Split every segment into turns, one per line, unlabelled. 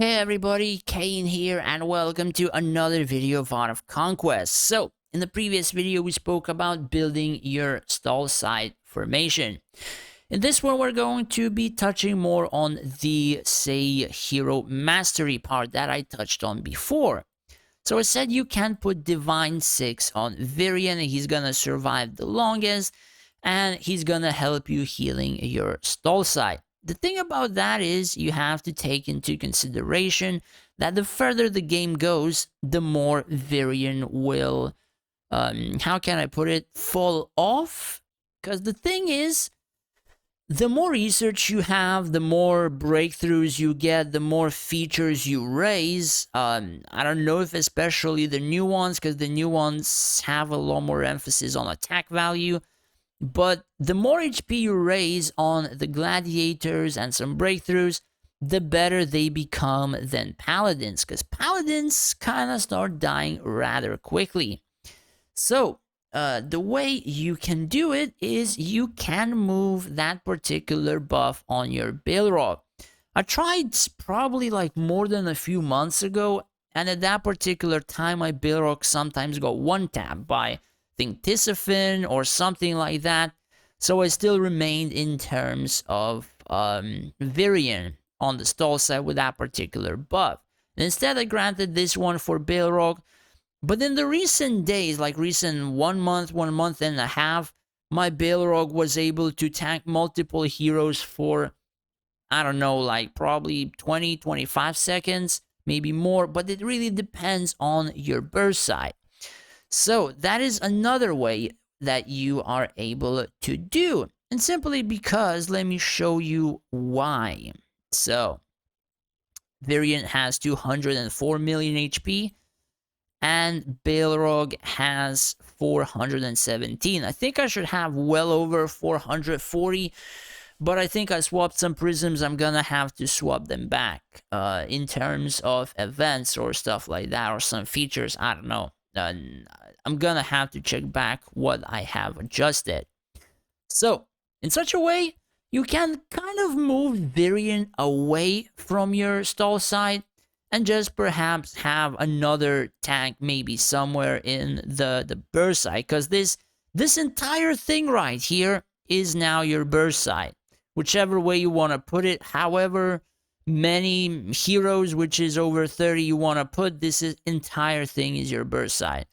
Hey everybody, Kane here and welcome to another video of Art of Conquest. So, in the previous video we spoke about building your stall site formation. In this one we're going to be touching more on the, say, hero mastery part that I touched on before. So I said you can put Divine 6 on Virion, he's gonna survive the longest, and he's gonna help you healing your stall site. The thing about that is you have to take into consideration that the further the game goes, the more Virion will, how can I put it, fall off. Because the thing is, the more research you have, the more breakthroughs you get, the more features you raise. I don't know if especially the new ones, because the new ones have a lot more emphasis on attack value. But the more HP you raise on the gladiators and some breakthroughs, the better they become than paladins, because paladins kind of start dying rather quickly. So, the way you can do it is you can move that particular buff on your Balrog. I tried probably like more than a few months ago, and at that particular time, my Balrog sometimes got one-tapped by, I think, Tisafin or something like that. So I still remained in terms of Virion on the stall side with that particular buff. And instead, I granted this one for Balrog. But in the recent days, like recent 1 month and a half, my Balrog was able to tank multiple heroes for, I don't know, like probably 20, 25 seconds, maybe more, but it really depends on your burst side. So that is another way that you are able to do. And simply because, let me show you why. So, Variant has 204 million HP, and Balrog has 417. I think I should have well over 440, but I think I swapped some prisms. I'm gonna have to swap them back in terms of events or stuff like that, or some features. I don't know. I'm gonna have to check back what I have adjusted. So, in such a way, you can kind of move Virion away from your stall side and just perhaps have another tank maybe somewhere in the burst side, because this entire thing right here is now your burst side, whichever way you want to put it. However many heroes, which is over 30, you want to put, this entire thing is your burst side,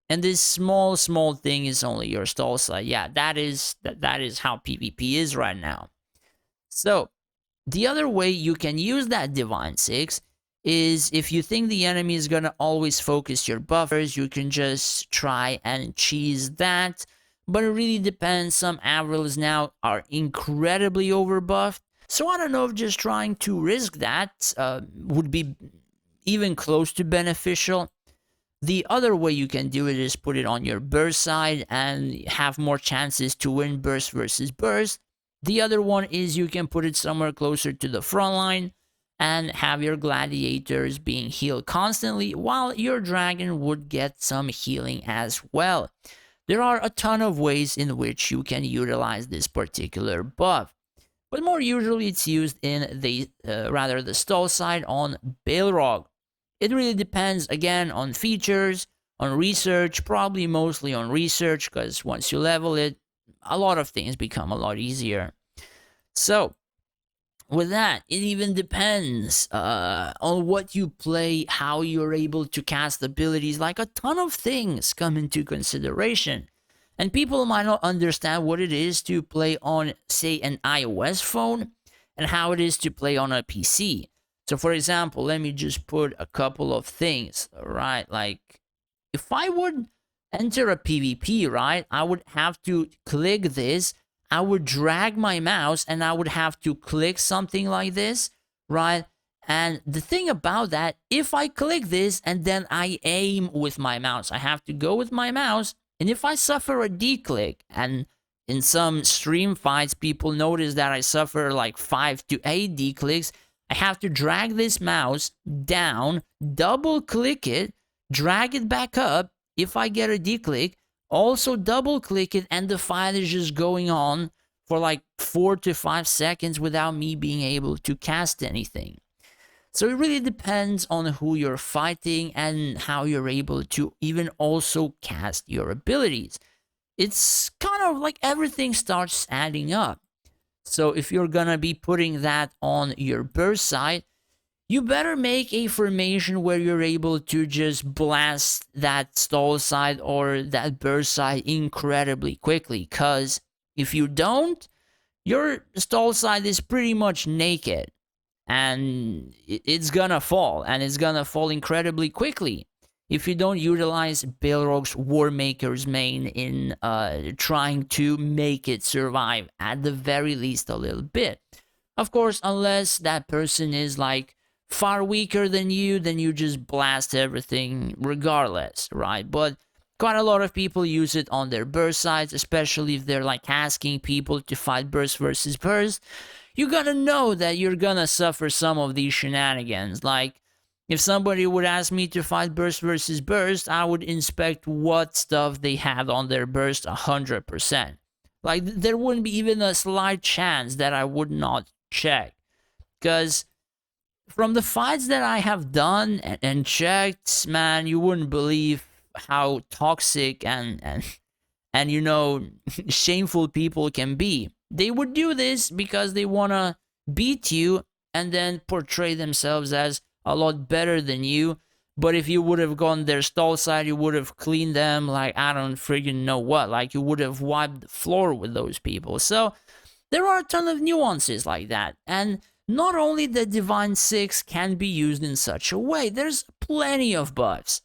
and this small thing is only your stall side. Yeah, that is how PvP is right now. So the other way you can use that Divine 6 is if you think the enemy is going to always focus your buffers, you can just try and cheese that. But it really depends. Some Avrils now are incredibly overbuffed. So I don't know if just trying to risk that would be even close to beneficial. The other way you can do it is put it on your burst side and have more chances to win burst versus burst. The other one is you can put it somewhere closer to the front line and have your gladiators being healed constantly, while your dragon would get some healing as well. There are a ton of ways in which you can utilize this particular buff, but more usually it's used in the the stall side on Balrog. It really depends again on features, on research, probably mostly on research, because once you level it, a lot of things become a lot easier. So with that, it even depends on what you play, how you're able to cast abilities. Like, a ton of things come into consideration, and people might not understand what it is to play on, say, an iOS phone and how it is to play on a PC. So for example, let me just put a couple of things, right? Like, if I would enter a PvP, right, I would have to click this, I would drag my mouse, and I would have to click something like this, right? And the thing about that, if I click this and then I aim with my mouse, I have to go with my mouse, and if I suffer a D-click, and in some stream fights, people notice that I suffer like 5 to 8 D-clicks, I have to drag this mouse down, double click it, drag it back up. If I get a D-click, also double click it, and the fight is just going on for like 4 to 5 seconds without me being able to cast anything. So it really depends on who you're fighting and how you're able to even also cast your abilities. It's kind of like everything starts adding up. So if you're gonna be putting that on your burst side, you better make a formation where you're able to just blast that stall side or that burst side incredibly quickly. Because if you don't, your stall side is pretty much naked and it's gonna fall, and it's gonna fall incredibly quickly if you don't utilize Balrog's Warmaker's main in trying to make it survive at the very least a little bit. Of course, unless that person is like far weaker than you, then you just blast everything regardless, right? But quite a lot of people use it on their burst sides, especially if they're like asking people to fight burst versus burst. You gotta know that you're gonna suffer some of these shenanigans. Like, if somebody would ask me to fight burst versus burst, I would inspect what stuff they had on their burst 100%. Like, there wouldn't be even a slight chance that I would not check. Because from the fights that I have done and checked, man, you wouldn't believe how toxic and you know, shameful people can be. They would do this because they want to beat you and then portray themselves as a lot better than you. But if you would have gone their stall side, you would have cleaned them like I don't friggin' know what. Like you would have wiped the floor with those people. So there are a ton of nuances like that. And not only the Divine 6 can be used in such a way, there's plenty of buffs.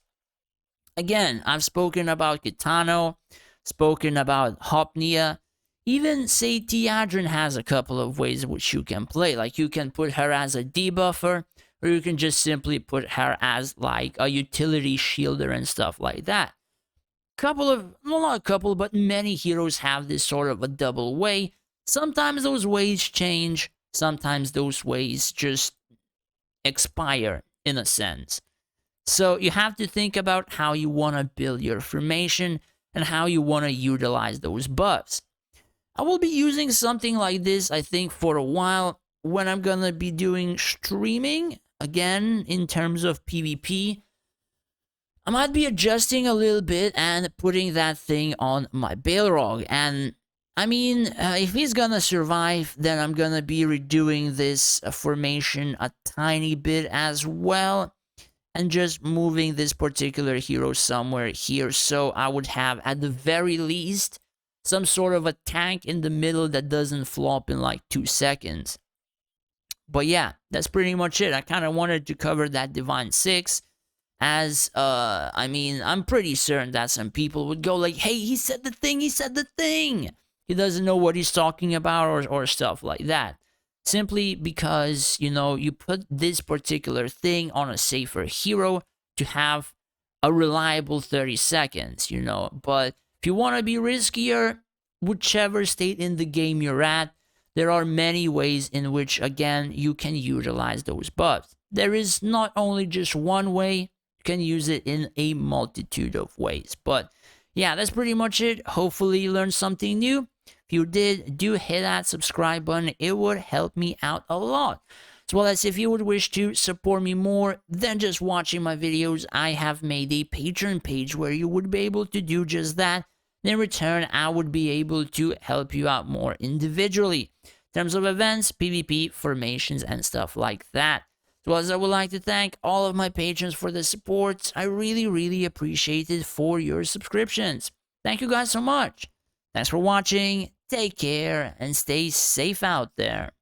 Again, I've spoken about Kitano, spoken about Hopnia. Even say Tiadrin has a couple of ways which you can play. Like you can put her as a debuffer, or you can just simply put her as like a utility shielder and stuff like that. Couple of, well, not a couple, but many heroes have this sort of a double way. Sometimes those ways change, sometimes those ways just expire in a sense. So you have to think about how you want to build your formation and how you want to utilize those buffs. I will be using something like this, I think, for a while when I'm gonna be doing streaming, again, in terms of PvP. I might be adjusting a little bit and putting that thing on my Balrog. And, I mean, if he's gonna survive, then I'm gonna be redoing this formation a tiny bit as well. And just moving this particular hero somewhere here, so I would have, at the very least, some sort of a tank in the middle that doesn't flop in like 2 seconds. But yeah, that's pretty much it. I kind of wanted to cover that Divine 6, as, I mean, I'm pretty certain that some people would go like, hey, he said the thing, he said the thing! He doesn't know what he's talking about, or stuff like that. Simply because, you know, you put this particular thing on a safer hero to have a reliable 30 seconds, you know. But if you want to be riskier, whichever state in the game you're at, there are many ways in which, again, you can utilize those buffs. There is not only just one way, you can use it in a multitude of ways. But yeah, that's pretty much it. Hopefully you learned something new. If you did, do hit that subscribe button. It would help me out a lot. As well as if you would wish to support me more than just watching my videos, I have made a Patreon page where you would be able to do just that. In return, I would be able to help you out more individually in terms of events, PvP, formations, and stuff like that. As well as I would like to thank all of my patrons for the support. I really, really appreciate it for your subscriptions. Thank you guys so much. Thanks for watching, take care, and stay safe out there.